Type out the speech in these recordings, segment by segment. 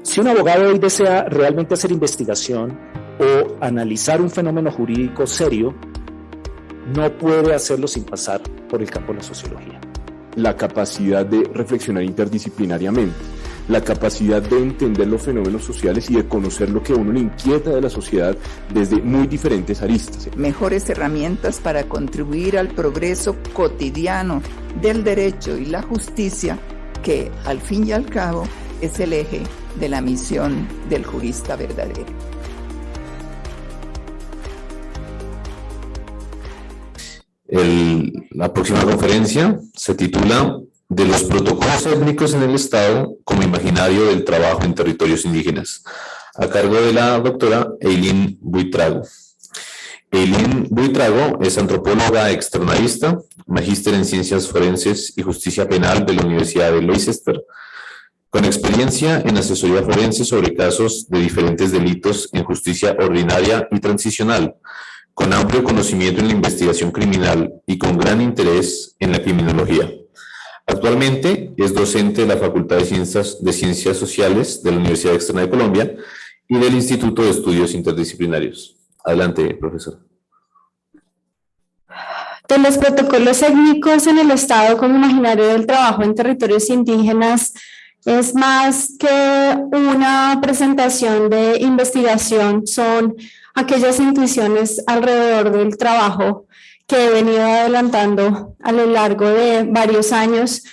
Si un abogado hoy desea realmente hacer investigación o analizar un fenómeno jurídico serio, no puede hacerlo sin pasar por el campo de la sociología. La capacidad de reflexionar interdisciplinariamente, la capacidad de entender los fenómenos sociales y de conocer lo que a uno le inquieta de la sociedad desde muy diferentes aristas. Mejores herramientas para contribuir al progreso cotidiano del derecho y la justicia, que al fin y al cabo es el eje de la misión del jurista verdadero. La próxima conferencia se titula "De los protocolos étnicos en el Estado como imaginario del trabajo en territorios indígenas", a cargo de la doctora Eileen Buitrago. Eileen Buitrago es antropóloga externadista, magíster en Ciencias Forenses y Justicia Penal de la Universidad de Leicester, con experiencia en asesoría forense sobre casos de diferentes delitos en justicia ordinaria y transicional, con amplio conocimiento en la investigación criminal y con gran interés en la criminología. Actualmente es docente de la Facultad de Ciencias Sociales de la Universidad Externa de Colombia y del Instituto de Estudios Interdisciplinarios. Adelante, profesora. De los protocolos étnicos en el Estado como imaginario del trabajo en territorios indígenas es más que una presentación de investigación, son aquellas intuiciones alrededor del trabajo que he venido adelantando a lo largo de varios años.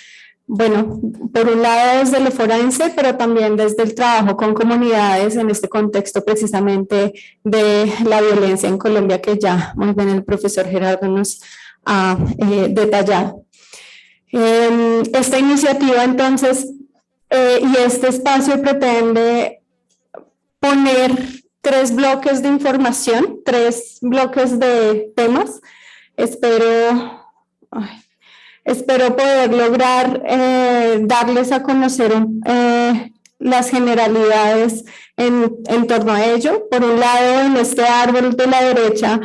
Bueno, por un lado desde lo forense, pero también desde el trabajo con comunidades en este contexto precisamente de la violencia en Colombia, que ya muy bien el profesor Gerardo nos ha detallado. Esta iniciativa entonces y este espacio pretende poner 3 bloques de información, 3 bloques de temas. Espero poder lograr darles a conocer las generalidades en torno a ello. Por un lado, en este árbol de la derecha,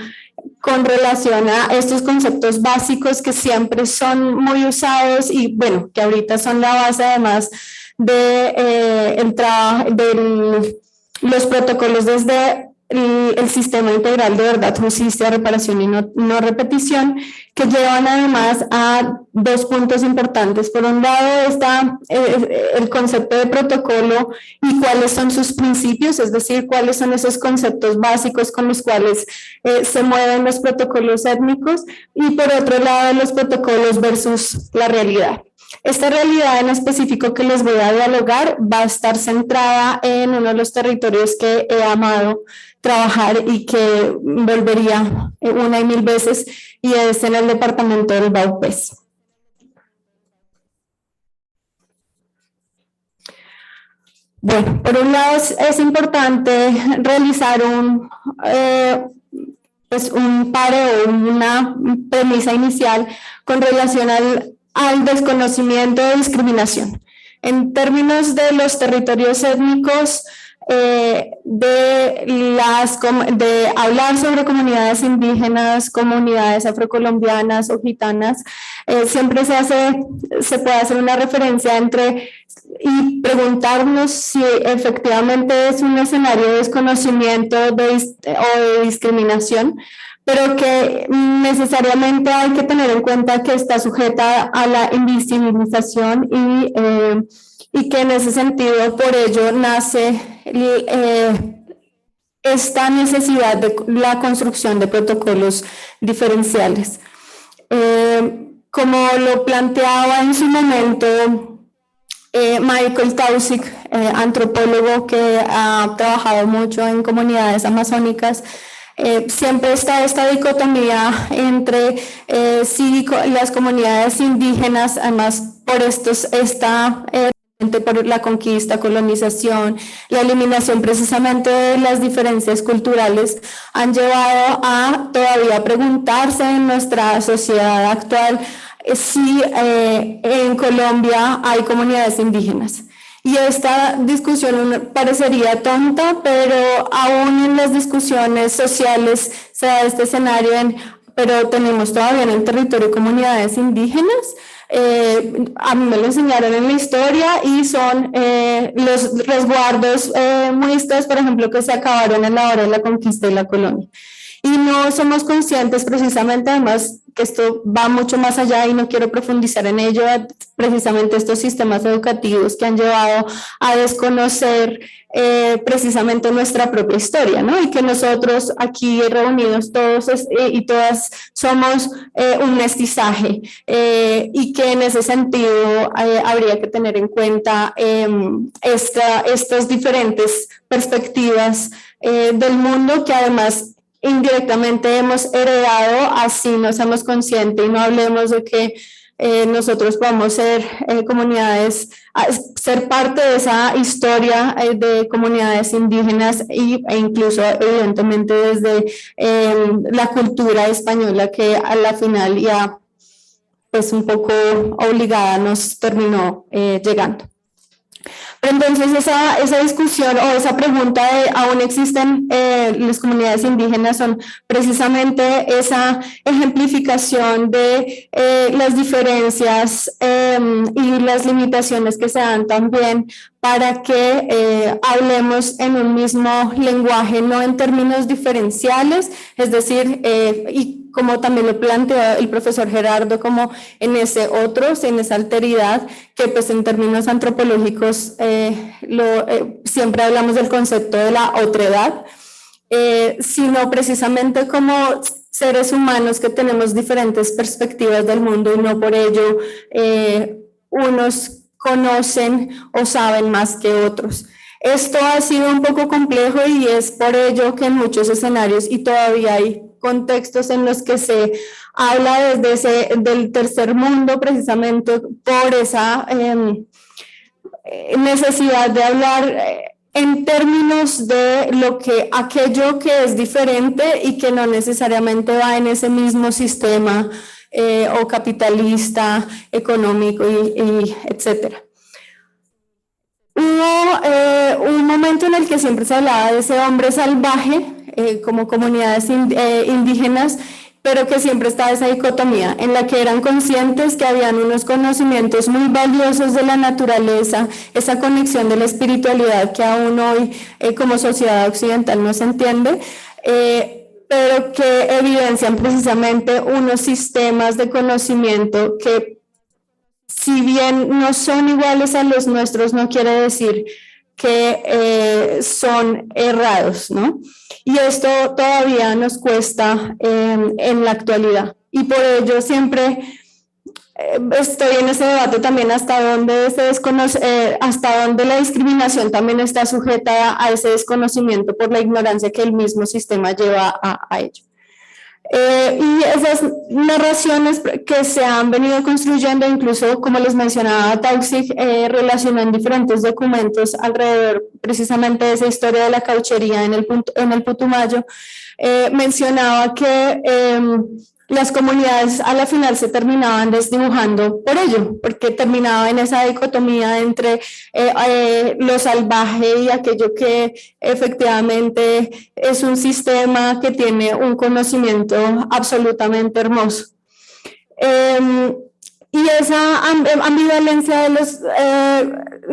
con relación a estos conceptos básicos que siempre son muy usados y bueno, que ahorita son la base además de los protocolos desde el sistema integral de verdad, justicia, reparación y no repetición, que llevan además a 2 puntos importantes. Por un lado está el concepto de protocolo y cuáles son sus principios, es decir, cuáles son esos conceptos básicos con los cuales se mueven los protocolos étnicos, y por otro lado los protocolos versus la realidad. Esta realidad en específico que les voy a dialogar va a estar centrada en uno de los territorios que he amado trabajar y que volvería una y mil veces, y es en el departamento del Vaupés. Bueno, por un lado es importante realizar un pare o una premisa inicial con relación al desconocimiento de discriminación. En términos de los territorios étnicos, de hablar sobre comunidades indígenas, comunidades afrocolombianas o gitanas, siempre se puede hacer una referencia y preguntarnos si efectivamente es un escenario de desconocimiento o de discriminación, pero que necesariamente hay que tener en cuenta que está sujeta a la invisibilización y que en ese sentido por ello nace esta necesidad de la construcción de protocolos diferenciales. Como lo planteaba en su momento Michael Taussig, antropólogo que ha trabajado mucho en comunidades amazónicas, siempre está esta dicotomía entre las comunidades indígenas, además por por la conquista, colonización, la eliminación precisamente de las diferencias culturales, han llevado a todavía preguntarse en nuestra sociedad actual si en Colombia hay comunidades indígenas. Y esta discusión parecería tonta, pero aún en las discusiones sociales se da este escenario pero tenemos todavía en el territorio comunidades indígenas. a mí me lo enseñaron en la historia y son los resguardos muistas, por ejemplo, que se acabaron a la hora de la conquista y la colonia. Y no somos conscientes precisamente, además, que esto va mucho más allá y no quiero profundizar en ello, precisamente estos sistemas educativos que han llevado a desconocer precisamente nuestra propia historia, ¿no? Y que nosotros aquí reunidos todos y todas somos un mestizaje y que en ese sentido habría que tener en cuenta estas diferentes perspectivas del mundo que además indirectamente hemos heredado, así no seamos conscientes y no hablemos de que nosotros podamos ser comunidades, ser parte de esa historia de comunidades indígenas e incluso evidentemente desde la cultura española que a la final ya pues un poco obligada nos terminó llegando. Pero entonces esa discusión o esa pregunta de ¿aún existen las comunidades indígenas? Son precisamente esa ejemplificación de las diferencias y las limitaciones que se dan también para que hablemos en un mismo lenguaje, no en términos diferenciales, es decir, y como también lo planteó el profesor Gerardo, como en ese otros, en esa alteridad, que pues en términos antropológicos siempre hablamos del concepto de la otredad, sino precisamente como seres humanos que tenemos diferentes perspectivas del mundo y no por ello unos conocen o saben más que otros. Esto ha sido un poco complejo y es por ello que en muchos escenarios y todavía hay contextos en los que se habla desde del tercer mundo precisamente por esa necesidad de hablar en términos de aquello que es diferente y que no necesariamente va en ese mismo sistema o capitalista, económico y etcétera. Hubo un momento en el que siempre se hablaba de ese hombre salvaje como comunidades indígenas, pero que siempre estaba esa dicotomía en la que eran conscientes que habían unos conocimientos muy valiosos de la naturaleza, esa conexión de la espiritualidad que aún hoy como sociedad occidental no se entiende, pero que evidencian precisamente unos sistemas de conocimiento que, si bien no son iguales a los nuestros, no quiere decir que son errados, ¿no? Y esto todavía nos cuesta en la actualidad. Y por ello siempre estoy en ese debate también hasta dónde hasta dónde la discriminación también está sujeta a ese desconocimiento por la ignorancia que el mismo sistema lleva a ello. Y esas narraciones que se han venido construyendo, incluso como les mencionaba Tauxig, relacionó en diferentes documentos alrededor precisamente de esa historia de la cauchería en el Putumayo, mencionaba que las comunidades a la final se terminaban desdibujando por ello, porque terminaba en esa dicotomía entre lo salvaje y aquello que efectivamente es un sistema que tiene un conocimiento absolutamente hermoso. Y esa ambivalencia de los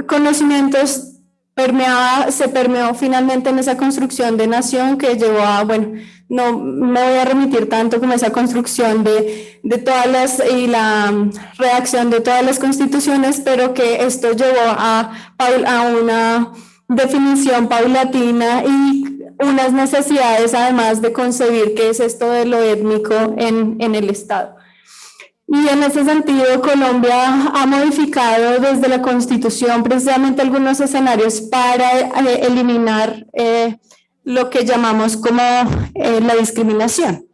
conocimientos se permeó finalmente en esa construcción de nación que llevó a, bueno, no me voy a remitir tanto como esa construcción de todas y la redacción de todas las constituciones, pero que esto llevó a una definición paulatina y unas necesidades además de concebir qué es esto de lo étnico en el Estado. Y en ese sentido, Colombia ha modificado desde la Constitución precisamente algunos escenarios para eliminar lo que llamamos como la discriminación.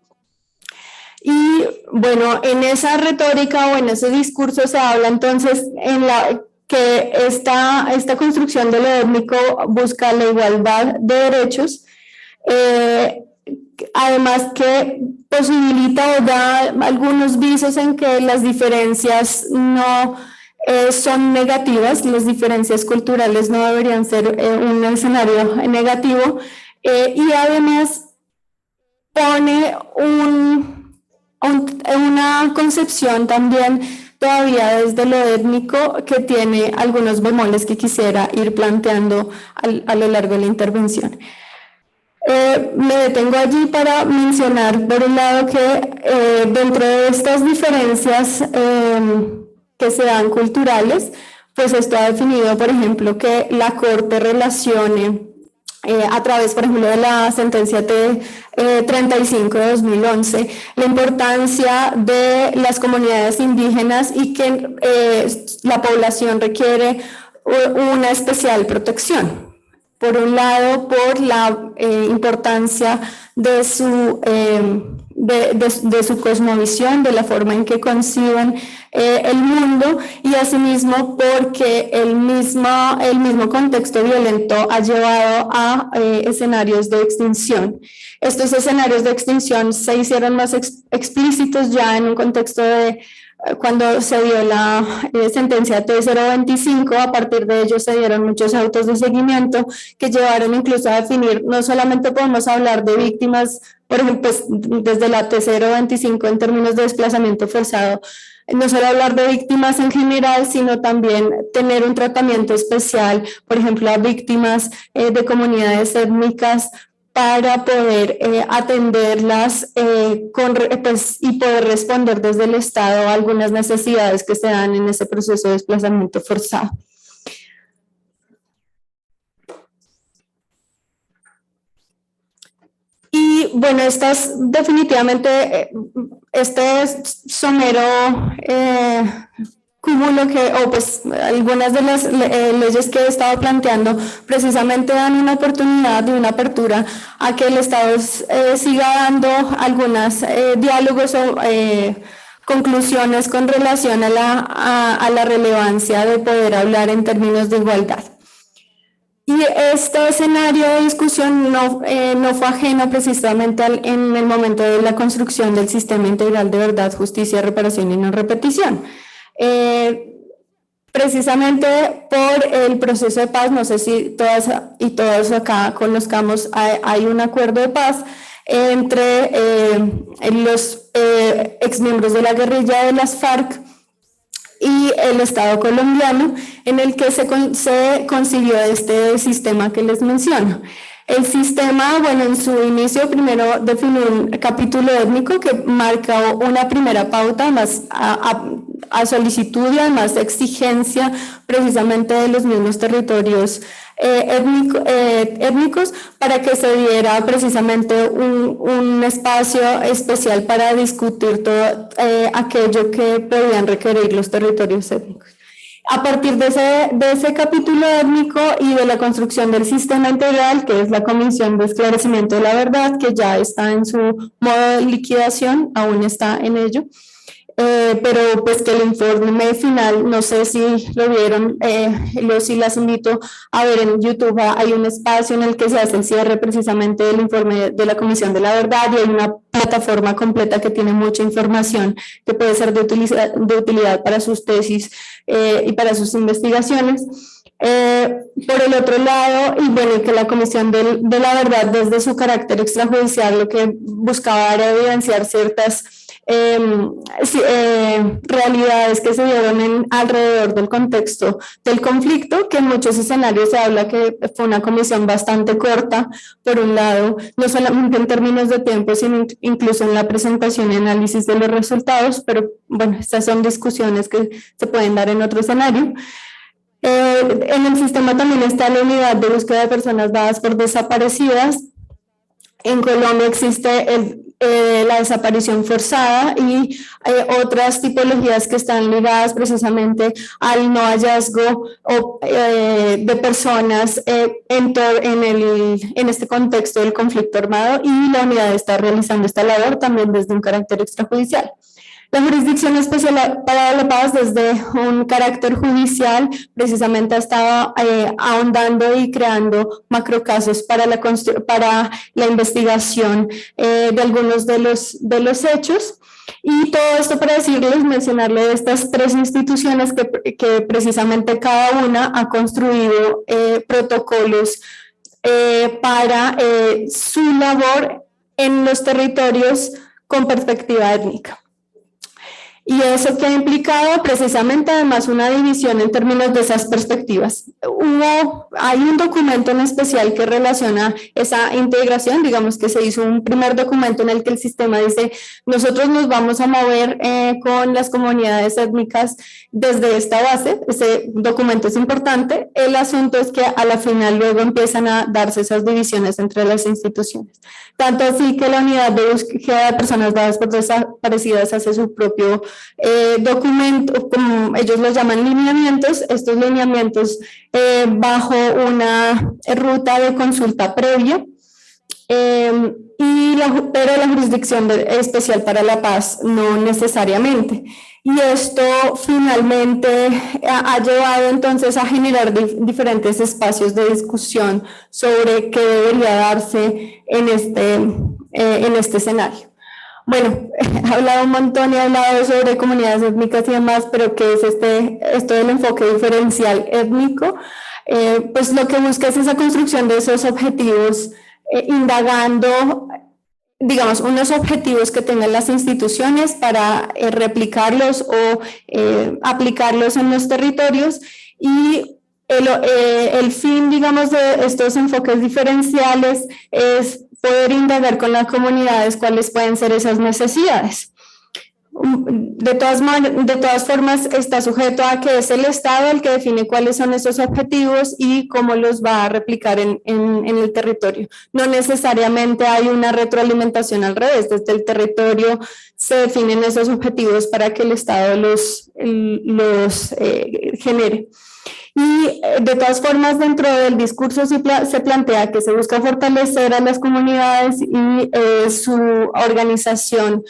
Y bueno, en esa retórica o en ese discurso se habla entonces que esta construcción de lo étnico busca la igualdad de derechos, además que posibilita o da algunos visos en que las diferencias no son negativas, las diferencias culturales no deberían ser un escenario negativo, y además pone una concepción también todavía desde lo étnico, que tiene algunos bemoles que quisiera ir planteando a lo largo de la intervención. Me detengo allí para mencionar, por un lado, que dentro de estas diferencias que se dan culturales, pues esto ha definido, por ejemplo, que la Corte relacione a través, por ejemplo, de la sentencia T35 de 2011, la importancia de las comunidades indígenas y que la población requiere una especial protección. Por un lado, por la importancia de su cosmovisión, de la forma en que conciben el mundo, y asimismo porque el mismo contexto violento ha llevado a escenarios de extinción. Estos escenarios de extinción se hicieron más explícitos ya en un contexto de cuando se dio la sentencia T025. A partir de ello se dieron muchos autos de seguimiento que llevaron incluso a definir, no solamente podemos hablar de víctimas, por ejemplo, pues, desde la T025 en términos de desplazamiento forzado, no solo hablar de víctimas en general, sino también tener un tratamiento especial, por ejemplo, a víctimas de comunidades étnicas, para poder atenderlas y poder responder desde el Estado a algunas necesidades que se dan en ese proceso de desplazamiento forzado. Y bueno, definitivamente, este somero cúmulo pues algunas de las leyes que he estado planteando precisamente dan una oportunidad y una apertura a que el Estado siga dando algunos diálogos o conclusiones con relación a la relevancia de poder hablar en términos de igualdad. Y este escenario de discusión no fue ajeno precisamente en el momento de la construcción del sistema integral de verdad, justicia, reparación y no repetición. Precisamente por el proceso de paz, no sé si todas y todos acá conozcamos, hay un acuerdo de paz entre los exmiembros de la guerrilla de las FARC y el Estado colombiano, en el que se concibió este sistema que les menciono. El sistema, bueno, en su inicio primero definió un capítulo étnico que marca una primera pauta más a solicitud y además de exigencia precisamente de los mismos territorios étnicos, para que se diera precisamente un espacio especial para discutir todo aquello que podían requerir los territorios étnicos. A partir de ese capítulo étnico y de la construcción del sistema integral, que es la Comisión de Esclarecimiento de la Verdad, que ya está en su modo de liquidación, aún está en ello, pero pues que el informe final, no sé si lo vieron, sí las invito a ver en YouTube. Hay un espacio en el que se hace el cierre precisamente del informe de la Comisión de la Verdad, y hay una plataforma completa que tiene mucha información que puede ser de utilidad para sus tesis y para sus investigaciones. Por el otro lado, y bueno, que la Comisión de la Verdad, desde su carácter extrajudicial, lo que buscaba era evidenciar ciertas realidades que se dieron alrededor del contexto del conflicto, que en muchos escenarios se habla que fue una comisión bastante corta, por un lado, no solamente en términos de tiempo, sino incluso en la presentación y análisis de los resultados, pero bueno, estas son discusiones que se pueden dar en otro escenario. En el sistema también está la unidad de búsqueda de personas dadas por desaparecidas. En Colombia existe la desaparición forzada y otras tipologías que están ligadas precisamente al no hallazgo de personas en este contexto del conflicto armado, y la unidad está realizando esta labor también desde un carácter extrajudicial. La Jurisdicción Especial para la Paz, desde un carácter judicial, precisamente ha estado ahondando y creando macrocasos para la investigación de algunos de los hechos. Y todo esto para mencionarle de estas tres instituciones que precisamente cada una ha construido protocolos para su labor en los territorios con perspectiva étnica. Y eso que ha implicado precisamente además una división en términos de esas perspectivas. Hay un documento en especial que relaciona esa integración, digamos que se hizo un primer documento en el que el sistema dice, nosotros nos vamos a mover con las comunidades étnicas desde esta base. Ese documento es importante. El asunto es que a la final luego empiezan a darse esas divisiones entre las instituciones. Tanto así que la unidad de búsqueda de personas dadas por desaparecidas hace su propio documento, como ellos los llaman lineamientos, estos lineamientos bajo una ruta de consulta previa, pero la jurisdicción especial para la paz no necesariamente. Y esto finalmente ha llevado entonces a generar diferentes espacios de discusión sobre qué debería darse en este escenario. Bueno, he hablado un montón y he hablado sobre comunidades étnicas y demás, pero ¿qué es esto del enfoque diferencial étnico? Pues lo que busca es esa construcción de esos objetivos, indagando, digamos, unos objetivos que tengan las instituciones para replicarlos o aplicarlos en los territorios, y el fin, digamos, de estos enfoques diferenciales es poder indagar con las comunidades cuáles pueden ser esas necesidades. De todas formas, está sujeto a que es el Estado el que define cuáles son esos objetivos y cómo los va a replicar en el territorio. No necesariamente hay una retroalimentación al revés. Desde el territorio se definen esos objetivos para que el Estado los genere. Y de todas formas, dentro del discurso se plantea que se busca fortalecer a las comunidades y su organización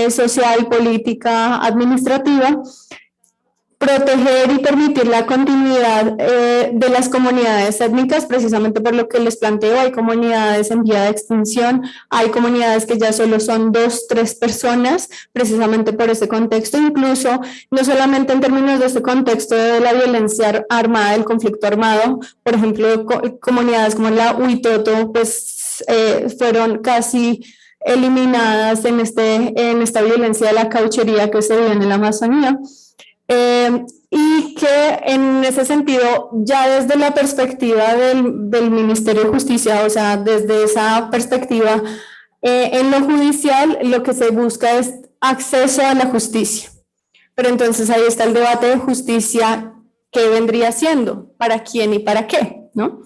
social, política, administrativa, proteger y permitir la continuidad de las comunidades étnicas, precisamente por lo que les planteo. Hay comunidades en vía de extinción, hay comunidades que ya solo son 2, 3 personas, precisamente por ese contexto, incluso no solamente en términos de este contexto de la violencia armada, del conflicto armado. Por ejemplo, comunidades como la Huitoto, pues fueron casi eliminadas en esta violencia de la cauchería que se vive en la Amazonía. Y que en ese sentido, ya desde la perspectiva del Ministerio de Justicia, o sea, desde esa perspectiva, en lo judicial, lo que se busca es acceso a la justicia. Pero entonces ahí está el debate de justicia, ¿qué vendría siendo? ¿Para quién y para qué? ¿No?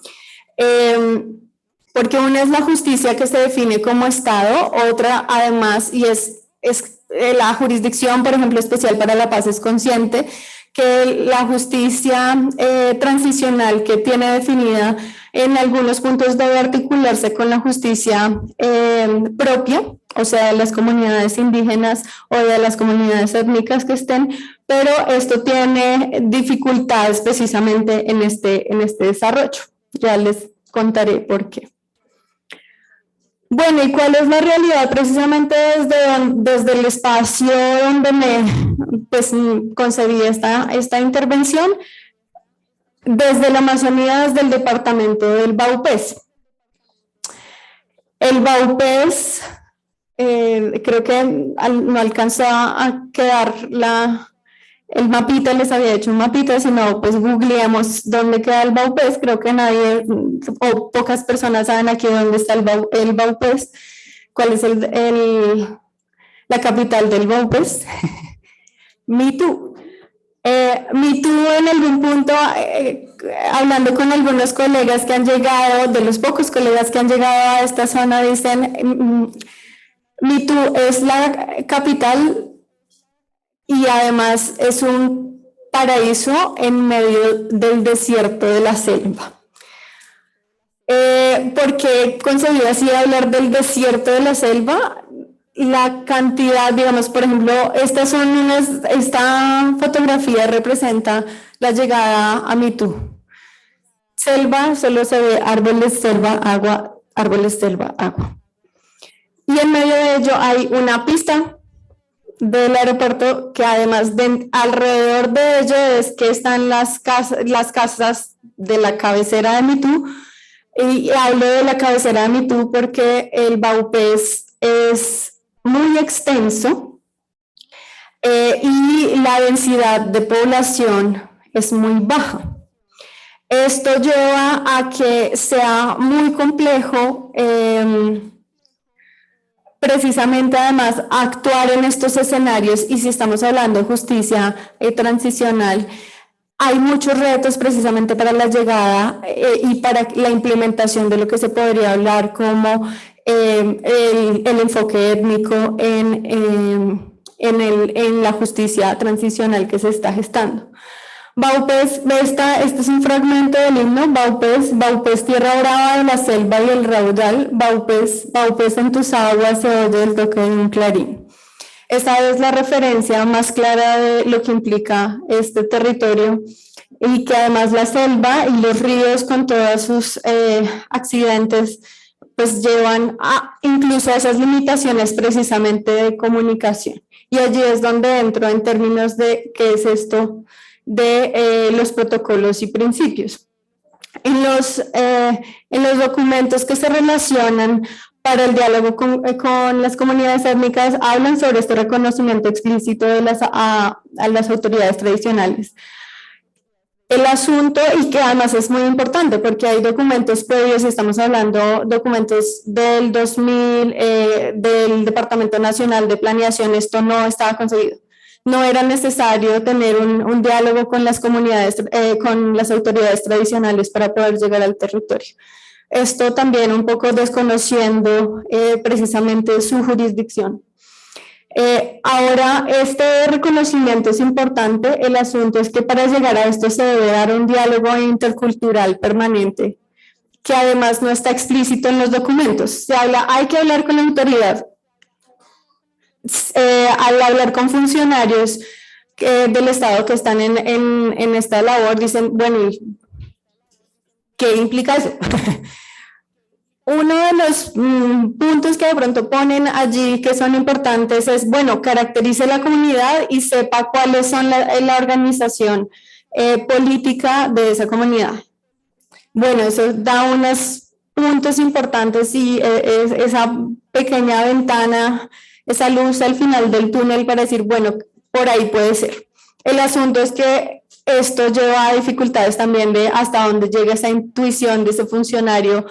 Porque una es la justicia que se define como Estado, otra además, y es la jurisdicción, por ejemplo, especial para la paz, es consciente que la justicia transicional que tiene definida en algunos puntos debe articularse con la justicia propia, o sea, de las comunidades indígenas o de las comunidades étnicas que estén, pero esto tiene dificultades precisamente en este desarrollo. Ya les contaré por qué. Bueno, ¿y cuál es la realidad? Precisamente desde el espacio donde concebí esta intervención, desde la Amazonía, desde el departamento del Baupés. El Baupés, creo que no alcanzó a quedar el mapita, les había hecho un mapita, si no, pues googleamos dónde queda el Baupés. Creo que nadie o pocas personas saben aquí dónde está el Baupés, cuál es la capital del Baupés. Mitú. Mitú, en algún punto, hablando con algunos colegas que han llegado, de los pocos colegas que han llegado a esta zona, dicen, Mitú es la capital y además es un paraíso en medio del desierto de la selva. ¿Por qué concebí así hablar del desierto de la selva? La cantidad, digamos, por ejemplo, esta fotografía representa la llegada a Mitú. Selva, solo se ve árboles, selva, agua, árboles, selva, agua. Y en medio de ello hay una pista del aeropuerto que además alrededor de ello es que están las casas de la cabecera de Mitú. Y hablo de la cabecera de Mitú porque el Baupés es muy extenso y la densidad de población es muy baja. Esto lleva a que sea muy complejo precisamente además actuar en estos escenarios, y si estamos hablando de justicia transicional, hay muchos retos precisamente para la llegada y para la implementación de lo que se podría hablar como el enfoque étnico en la justicia transicional que se está gestando. Baupés, este es un fragmento del himno. Baupés, tierra brava de la selva y el raudal, Baupés, en tus aguas se oye el toque de un clarín. Esta es la referencia más clara de lo que implica este territorio, y que además la selva y los ríos con todos sus accidentes pues llevan incluso a esas limitaciones precisamente de comunicación. Y allí es donde entro en términos de qué es esto de los protocolos y principios. En los documentos que se relacionan para el diálogo con las comunidades étnicas hablan sobre este reconocimiento explícito de a las autoridades tradicionales. El asunto, y que además es muy importante porque hay documentos previos, estamos hablando documentos del 2000 del Departamento Nacional de Planeación, esto no estaba concebido. No era necesario tener un diálogo con las comunidades, con las autoridades tradicionales para poder llegar al territorio. Esto también un poco desconociendo precisamente su jurisdicción. Ahora, este reconocimiento es importante. El asunto es que para llegar a esto se debe dar un diálogo intercultural permanente, que además no está explícito en los documentos. Se habla, hay que hablar con la autoridad. Al hablar con funcionarios del Estado que están en esta labor, dicen, bueno, ¿qué implica eso? Uno de los puntos que de pronto ponen allí que son importantes es, bueno, caracterice la comunidad y sepa cuáles son la organización política de esa comunidad. Bueno, eso da unos puntos importantes y esa pequeña ventana, esa luz al final del túnel para decir, bueno, por ahí puede ser. El asunto es que esto lleva a dificultades también de hasta dónde llega esa intuición de ese funcionario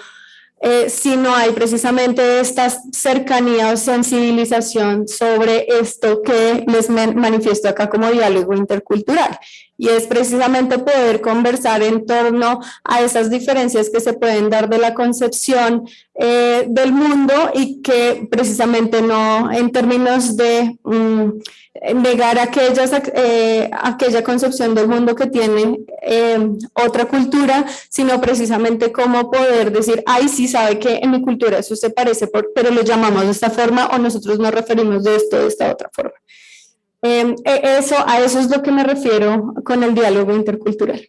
si no hay precisamente esta cercanía o sensibilización sobre esto que les manifiesto acá como diálogo intercultural. Y es precisamente poder conversar en torno a esas diferencias que se pueden dar de la concepción del mundo y que precisamente no en términos de negar aquella concepción del mundo que tiene otra cultura, sino precisamente cómo poder decir, ay, sí sabe que en mi cultura eso se parece, pero lo llamamos de esta forma o nosotros nos referimos de esto de esta otra forma. A eso es lo que me refiero con el diálogo intercultural.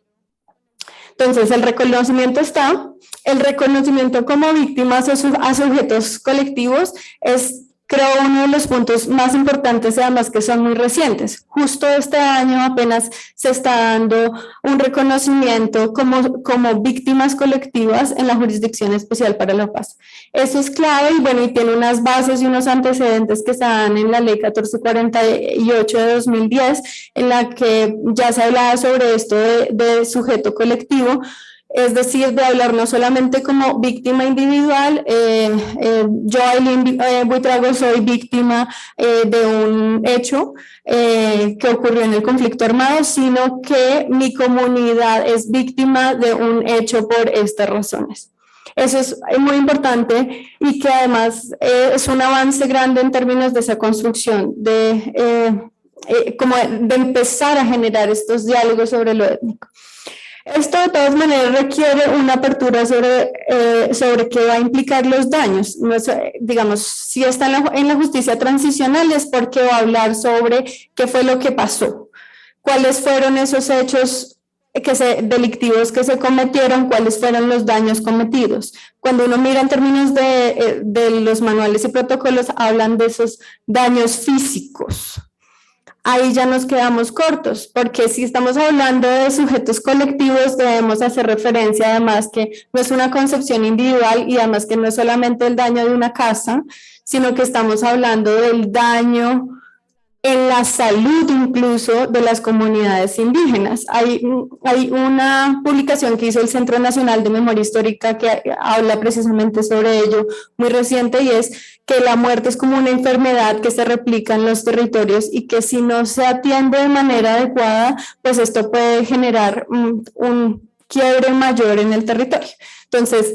Entonces, el reconocimiento está, el reconocimiento como víctimas a sujetos colectivos es, creo, uno de los puntos más importantes y además que son muy recientes. Justo este año apenas se está dando un reconocimiento como víctimas colectivas en la Jurisdicción Especial para la Paz. Eso es clave y bueno, y tiene unas bases y unos antecedentes que se dan en la Ley 1448 de 2010, en la que ya se hablaba sobre esto de sujeto colectivo. Es decir, de hablar no solamente como víctima individual, yo, Aylin Buitrago, soy víctima de un hecho que ocurrió en el conflicto armado, sino que mi comunidad es víctima de un hecho por estas razones. Eso es muy importante y que además es un avance grande en términos de esa construcción, como de empezar a generar estos diálogos sobre lo étnico. Esto de todas maneras requiere una apertura sobre qué va a implicar los daños. No sé, digamos, si está en la justicia transicional es porque va a hablar sobre qué fue lo que pasó, cuáles fueron esos hechos delictivos que se cometieron, cuáles fueron los daños cometidos. Cuando uno mira en términos de los manuales y protocolos, hablan de esos daños físicos. Ahí ya nos quedamos cortos, porque si estamos hablando de sujetos colectivos, debemos hacer referencia además que no es una concepción individual y además que no es solamente el daño de una casa, sino que estamos hablando del daño en la salud incluso de las comunidades indígenas. Hay una publicación que hizo el Centro Nacional de Memoria Histórica que habla precisamente sobre ello, muy reciente, y es que la muerte es como una enfermedad que se replica en los territorios y que si no se atiende de manera adecuada, pues esto puede generar un quiebre mayor en el territorio. Entonces,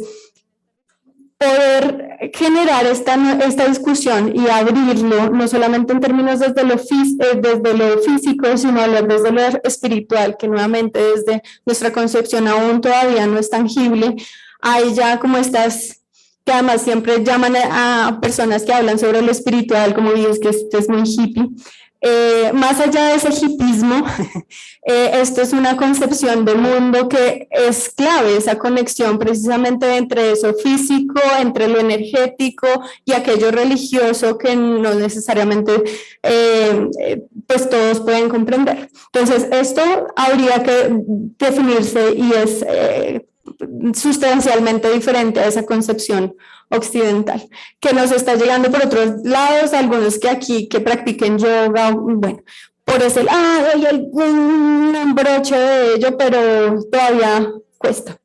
poder generar esta discusión y abrirlo, no solamente en términos desde lo físico, sino hablar desde lo espiritual, que nuevamente desde nuestra concepción aún todavía no es tangible. Hay ya como estas, que además siempre llaman a personas que hablan sobre lo espiritual, como dices que esto es muy hippie. Más allá de ese hipismo, esto es una concepción de mundo que es clave, esa conexión precisamente entre eso físico, entre lo energético y aquello religioso que no necesariamente pues todos pueden comprender. Entonces esto habría que definirse y es sustancialmente diferente a esa concepción occidental, que nos está llegando por otros lados, algunos que aquí que practiquen yoga, bueno, por ese lado hay algún broche de ello, pero todavía cuesta.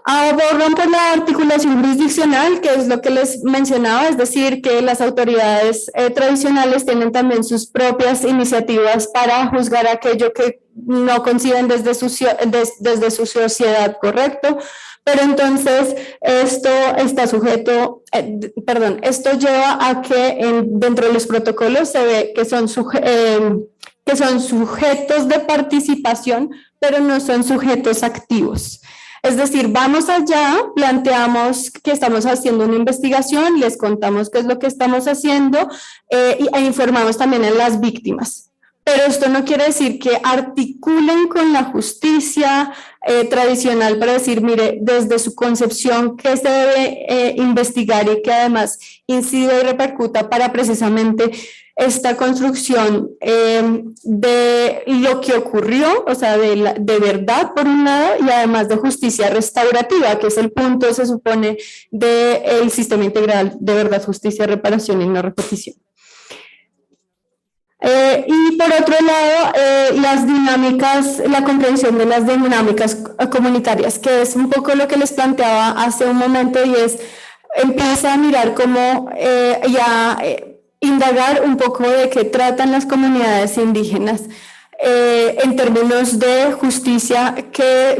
Abordan por la articulación jurisdiccional, que es lo que les mencionaba, es decir, que las autoridades tradicionales tienen también sus propias iniciativas para juzgar aquello que no conciben desde su sociedad, ¿correcto? Pero entonces esto está sujeto, esto lleva a que dentro de los protocolos se ve que son sujetos de participación, pero no son sujetos activos. Es decir, vamos allá, planteamos que estamos haciendo una investigación, les contamos qué es lo que estamos haciendo e informamos también a las víctimas. Pero esto no quiere decir que articulen con la justicia tradicional para decir, mire, desde su concepción qué se debe investigar y que además incide y repercuta para precisamente esta construcción de lo que ocurrió, o sea, de verdad por un lado y además de justicia restaurativa, que es el punto, se supone, del sistema integral de verdad, justicia, reparación y no repetición. Y por otro lado, las dinámicas, la comprensión de las dinámicas comunitarias, que es un poco lo que les planteaba hace un momento, y es, empieza a mirar cómo indagar un poco de qué tratan las comunidades indígenas en términos de justicia,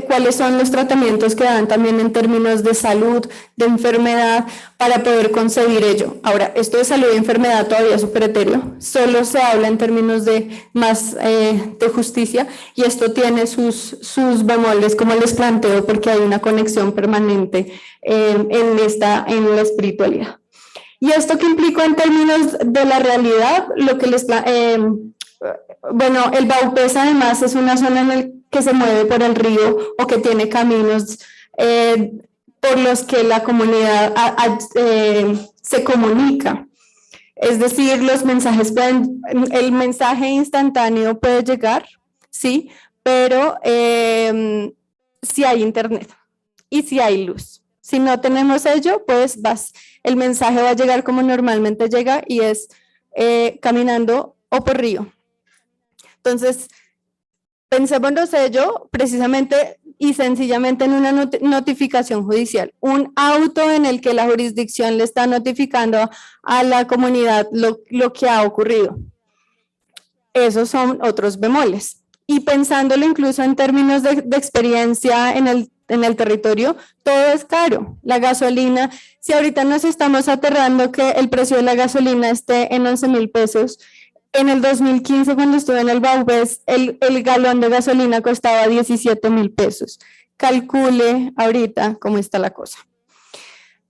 cuáles son los tratamientos que dan también en términos de salud, de enfermedad, para poder concebir ello. Ahora, esto de salud y enfermedad todavía es súper etéreo, solo se habla en términos de más de justicia, y esto tiene sus bemoles, como les planteo, porque hay una conexión permanente en la espiritualidad. Y esto que implicó en términos de la realidad, lo que les bueno, el Baupés además es una zona en la que se mueve por el río o que tiene caminos por los que la comunidad se comunica. Es decir, los mensajes el mensaje instantáneo puede llegar, sí, pero si hay internet y si hay luz. Si no tenemos ello, pues el mensaje va a llegar como normalmente llega, y es caminando o por río. Entonces, pensémonos ello precisamente y sencillamente en una notificación judicial, un auto en el que la jurisdicción le está notificando a la comunidad lo que ha ocurrido. Esos son otros bemoles. Y pensándolo incluso en términos de experiencia en el territorio, todo es caro. La gasolina, si ahorita nos estamos aterrando que el precio de la gasolina esté en 11,000 pesos, en el 2015, cuando estuve en el Baupés, el galón de gasolina costaba 17,000 pesos. Calcule ahorita cómo está la cosa.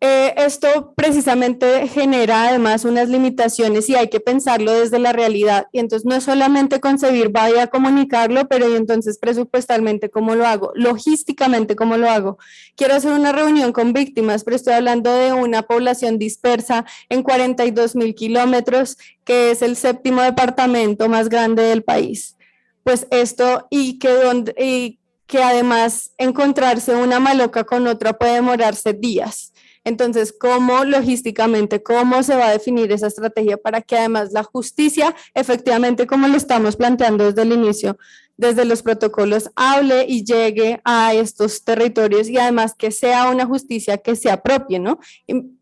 Esto precisamente genera además unas limitaciones y hay que pensarlo desde la realidad. Y entonces no es solamente concebir, vaya a comunicarlo, pero y entonces presupuestalmente cómo lo hago, logísticamente cómo lo hago. Quiero hacer una reunión con víctimas, pero estoy hablando de una población dispersa en 42,000 kilómetros, que es el 7º departamento más grande del país. Pues esto y que además encontrarse una maloca con otra puede demorarse días. Entonces, ¿cómo logísticamente, cómo se va a definir esa estrategia para que además la justicia, efectivamente, como lo estamos planteando desde el inicio, desde los protocolos, hable y llegue a estos territorios y además que sea una justicia que se apropie, ¿no? Y,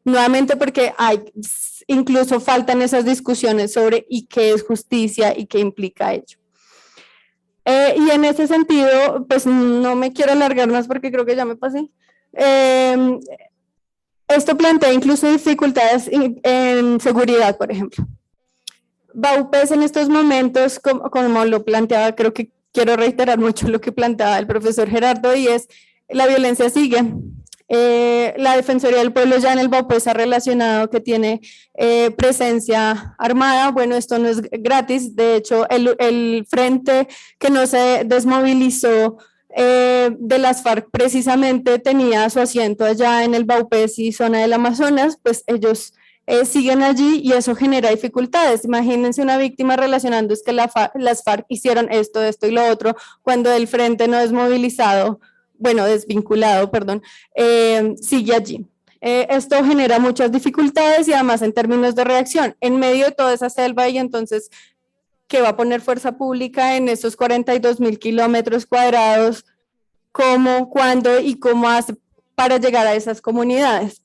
nuevamente porque incluso faltan esas discusiones sobre y qué es justicia y qué implica ello. Y en ese sentido, pues no me quiero alargar más porque creo que ya me pasé. Esto plantea incluso dificultades en seguridad, por ejemplo. Baupés en estos momentos, como lo planteaba, creo que quiero reiterar mucho lo que planteaba el profesor Gerardo, y es la violencia sigue. La Defensoría del Pueblo ya en el Baupés ha relacionado que tiene presencia armada. Bueno, esto no es gratis, de hecho el frente que no se desmovilizó de las FARC precisamente tenía su asiento allá en el Baupés y zona del Amazonas, pues ellos siguen allí y eso genera dificultades. Imagínense una víctima relacionando es que las FARC hicieron esto y lo otro, cuando el frente no desmovilizado, desvinculado, perdón, sigue allí. Esto genera muchas dificultades y además en términos de reacción, en medio de toda esa selva, y entonces, ¿qué va a poner fuerza pública en esos 42.000 kilómetros cuadrados? ¿Cómo, cuándo y cómo hace para llegar a esas comunidades?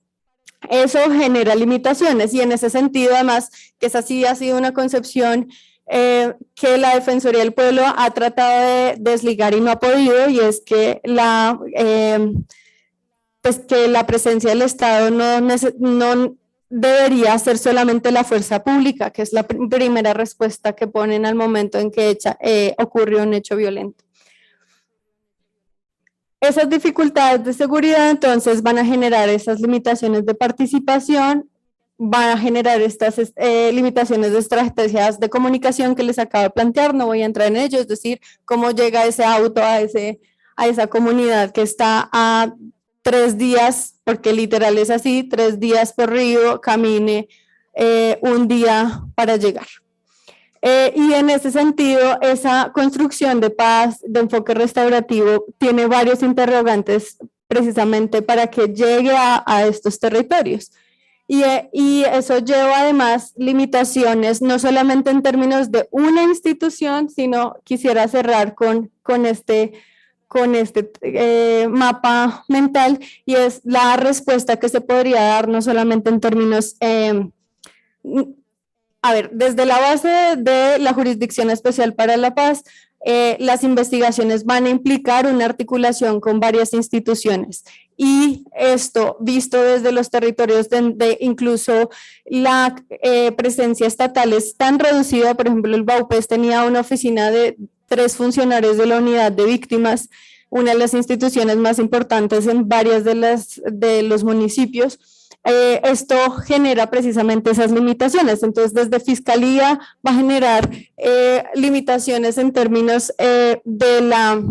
Eso genera limitaciones y en ese sentido, además, que esa sí ha sido una concepción que la Defensoría del Pueblo ha tratado de desligar y no ha podido, y es que que la presencia del Estado no debería ser solamente la fuerza pública, que es la primera respuesta que ponen al momento en que ocurre un hecho violento. Esas dificultades de seguridad entonces van a generar esas limitaciones de participación, van a generar estas limitaciones de estrategias de comunicación que les acabo de plantear, no voy a entrar en ello, es decir, cómo llega ese auto a esa comunidad que está a 3 días, porque literal es así, 3 días por río, camine un día para llegar. Y en ese sentido, esa construcción de paz, de enfoque restaurativo, tiene varios interrogantes precisamente para que llegue a estos territorios. Y eso lleva además limitaciones, no solamente en términos de una institución, sino quisiera cerrar con este mapa mental, y es la respuesta que se podría dar no solamente en términos, desde la base de la Jurisdicción Especial para la Paz, las investigaciones van a implicar una articulación con varias instituciones, y esto visto desde los territorios donde incluso la presencia estatal es tan reducida. Por ejemplo, el Baupés tenía una oficina de 3 funcionarios de la unidad de víctimas, una de las instituciones más importantes en varias de los municipios. Esto genera precisamente esas limitaciones. Entonces, desde Fiscalía va a generar limitaciones en términos de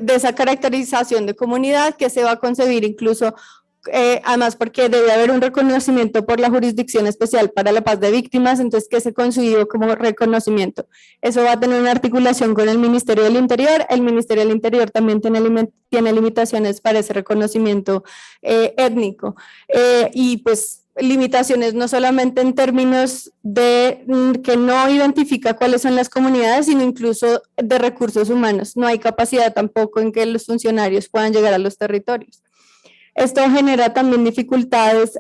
esa caracterización de comunidad que se va a concebir incluso, además porque debe haber un reconocimiento por la Jurisdicción Especial para la Paz de Víctimas, entonces que se concibió como reconocimiento. Eso va a tener una articulación con el Ministerio del Interior. El Ministerio del Interior también tiene limitaciones para ese reconocimiento étnico, y pues limitaciones no solamente en términos de que no identifica cuáles son las comunidades, sino incluso de recursos humanos. No hay capacidad tampoco en que los funcionarios puedan llegar a los territorios. Esto genera también dificultades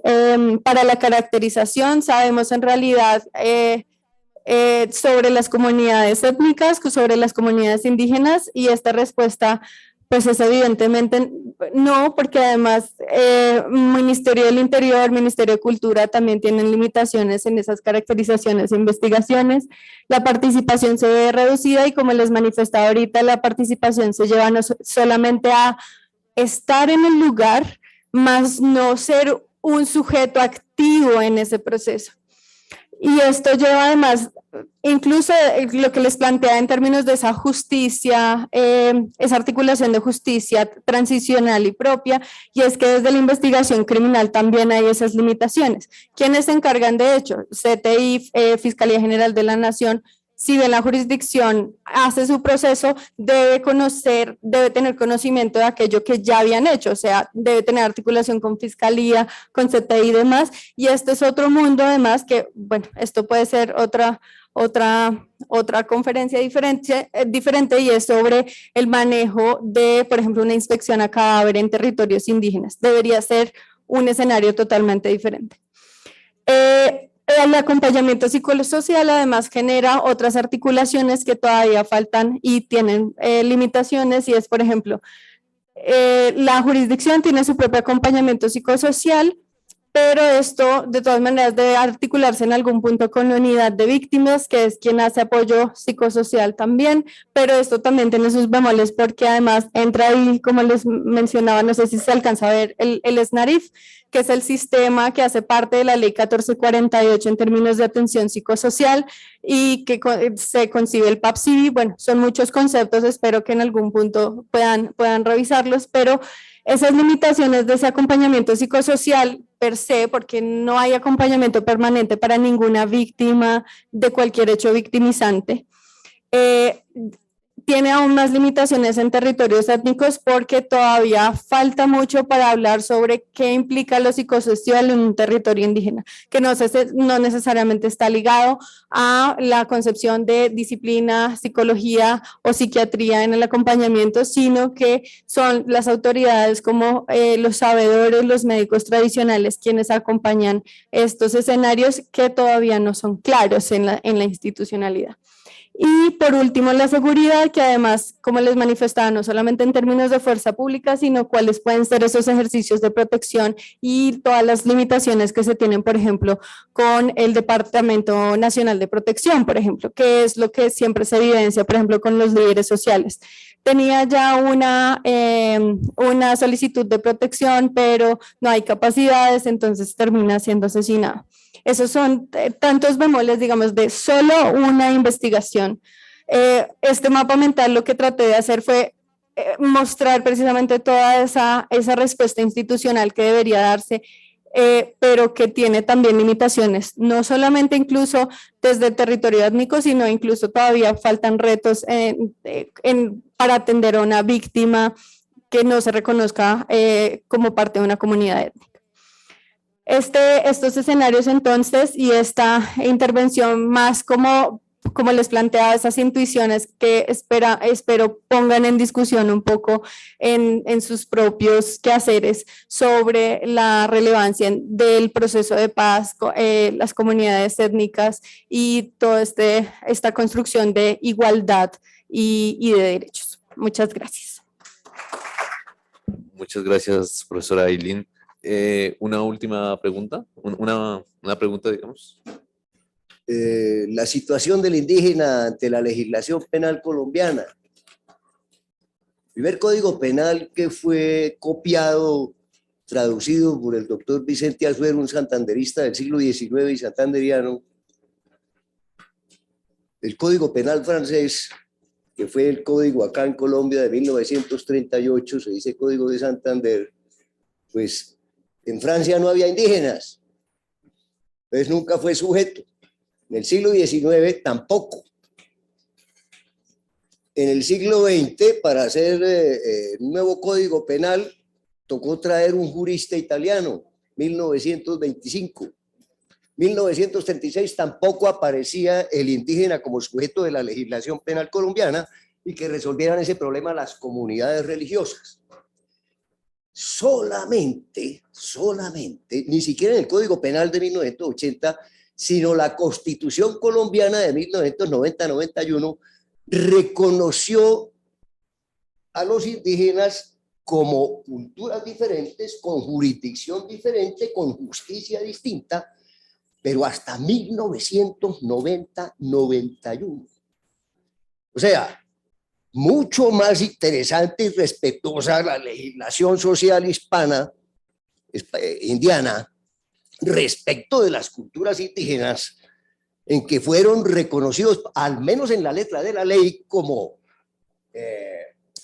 para la caracterización. Sabemos en realidad sobre las comunidades étnicas, sobre las comunidades indígenas, y esta respuesta pues es evidentemente no, porque además Ministerio del Interior, Ministerio de Cultura también tienen limitaciones en esas caracterizaciones e investigaciones. La participación se ve reducida y, como les manifestaba ahorita, la participación se lleva no solamente a estar en el lugar, más no ser un sujeto activo en ese proceso. Y esto lleva además, incluso lo que les plantea en términos de esa justicia, esa articulación de justicia transicional y propia, y es que desde la investigación criminal también hay esas limitaciones. ¿Quiénes se encargan de hecho? CTI, Fiscalía General de la Nación, si bien la jurisdicción hace su proceso, debe tener conocimiento de aquello que ya habían hecho, o sea, debe tener articulación con Fiscalía, con CTI y demás, y este es otro mundo además que, bueno, esto puede ser otra conferencia diferente y es sobre el manejo de, por ejemplo, una inspección a cadáver en territorios indígenas. Debería ser un escenario totalmente diferente. El acompañamiento psicosocial además genera otras articulaciones que todavía faltan y tienen limitaciones, y es, por ejemplo, la jurisdicción tiene su propio acompañamiento psicosocial, pero esto de todas maneras debe articularse en algún punto con la unidad de víctimas, que es quien hace apoyo psicosocial también, pero esto también tiene sus bemoles porque además entra ahí, como les mencionaba, no sé si se alcanza a ver, el SNARIF, que es el sistema que hace parte de la ley 1448 en términos de atención psicosocial y que se concibe el PAPSIVI. Bueno, son muchos conceptos, espero que en algún punto puedan revisarlos, pero esas limitaciones de ese acompañamiento psicosocial per se, porque no hay acompañamiento permanente para ninguna víctima de cualquier hecho victimizante, tiene aún más limitaciones en territorios étnicos porque todavía falta mucho para hablar sobre qué implica lo psicosocial en un territorio indígena, que no necesariamente está ligado a la concepción de disciplina, psicología o psiquiatría en el acompañamiento, sino que son las autoridades como los sabedores, los médicos tradicionales quienes acompañan estos escenarios que todavía no son claros en la institucionalidad. Y por último, la seguridad, que además, como les manifestaba, no solamente en términos de fuerza pública, sino cuáles pueden ser esos ejercicios de protección y todas las limitaciones que se tienen, por ejemplo, con el Departamento Nacional de Protección, por ejemplo, que es lo que siempre se evidencia, por ejemplo, con los líderes sociales. Tenía ya una solicitud de protección, pero no hay capacidades, entonces termina siendo asesinado. Esos son tantos bemoles, digamos, de solo una investigación. Este mapa mental lo que traté de hacer fue mostrar precisamente toda esa respuesta institucional que debería darse, pero que tiene también limitaciones, no solamente incluso desde el territorio étnico, sino incluso todavía faltan retos para atender a una víctima que no se reconozca como parte de una comunidad étnica. Estos escenarios entonces y esta intervención más como les planteaba, esas intuiciones que espero pongan en discusión un poco en sus propios quehaceres sobre la relevancia del proceso de paz, las comunidades étnicas y toda esta construcción de igualdad y de derechos. Muchas gracias. Muchas gracias, profesora Aylin. Una última pregunta, una pregunta, digamos. La situación del indígena ante la legislación penal colombiana. El primer código penal que fue copiado, traducido por el doctor Vicente Azuero, un santanderista del siglo XIX y santanderiano, el código penal francés, que fue el código acá en Colombia de 1938, se dice Código de Santander, pues en Francia no había indígenas, entonces nunca fue sujeto. En el siglo XIX tampoco. En el siglo XX, para hacer un nuevo código penal, tocó traer un jurista italiano, 1925. 1936 tampoco aparecía el indígena como sujeto de la legislación penal colombiana y que resolvieran ese problema las comunidades religiosas. Solamente, ni siquiera en el Código Penal de 1980, sino la Constitución colombiana de 1990-91 reconoció a los indígenas como culturas diferentes, con jurisdicción diferente, con justicia distinta, pero hasta 1990-91. O sea, mucho más interesante y respetuosa la legislación social hispana, indiana, respecto de las culturas indígenas, en que fueron reconocidos, al menos en la letra de la ley, como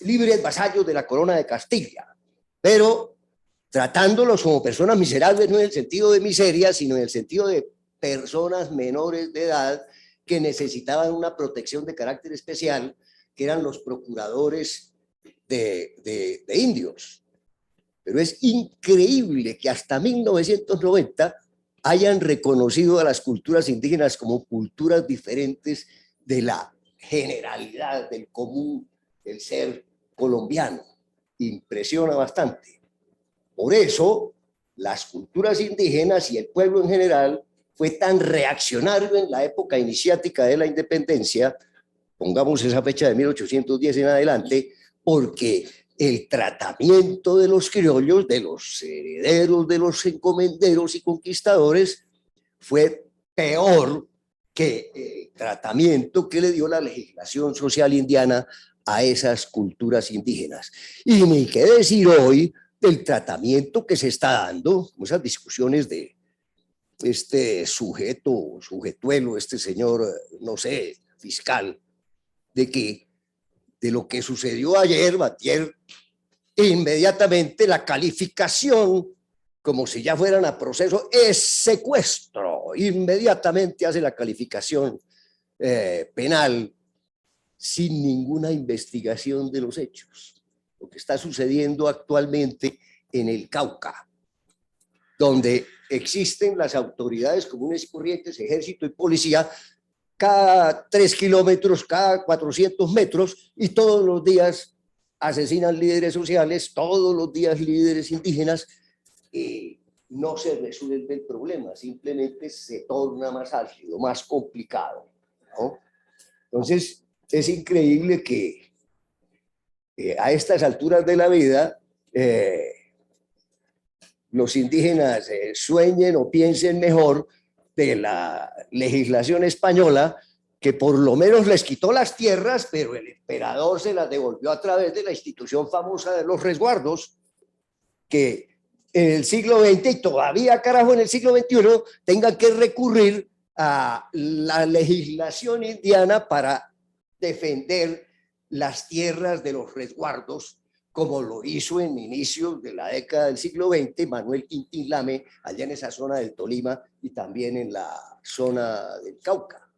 libres vasallos de la corona de Castilla, pero tratándolos como personas miserables, no en el sentido de miseria, sino en el sentido de personas menores de edad que necesitaban una protección de carácter especial, que eran los procuradores de indios. Pero es increíble que hasta 1990 hayan reconocido a las culturas indígenas como culturas diferentes de la generalidad, del común, del ser colombiano. Impresiona bastante. Por eso, las culturas indígenas y el pueblo en general fue tan reaccionario en la época iniciática de la independencia, pongamos esa fecha de 1810 en adelante, porque el tratamiento de los criollos, de los herederos, de los encomenderos y conquistadores, fue peor que el tratamiento que le dio la legislación social indiana a esas culturas indígenas. Y ni qué decir hoy del tratamiento que se está dando, esas discusiones de este sujeto, sujetuelo, este señor, no sé, fiscal, de lo que sucedió ayer, batier, inmediatamente la calificación, como si ya fueran a proceso, es secuestro. Inmediatamente hace la calificación penal sin ninguna investigación de los hechos. Lo que está sucediendo actualmente en el Cauca, donde existen las autoridades comunes y corrientes, ejército y policía, cada 3 kilómetros, cada 400 metros, y todos los días asesinan líderes sociales, todos los días líderes indígenas, y no se resuelve el problema, simplemente se torna más álgido, más complicado, ¿no? Entonces, es increíble que a estas alturas de la vida los indígenas sueñen o piensen mejor de la legislación española, que por lo menos les quitó las tierras, pero el emperador se las devolvió a través de la institución famosa de los resguardos, que en el siglo XX y todavía carajo en el siglo XXI tengan que recurrir a la legislación indiana para defender las tierras de los resguardos, como lo hizo en inicios de la década del siglo XX Manuel Quintín Lame, allá en esa zona del Tolima y también en la zona del Cauca.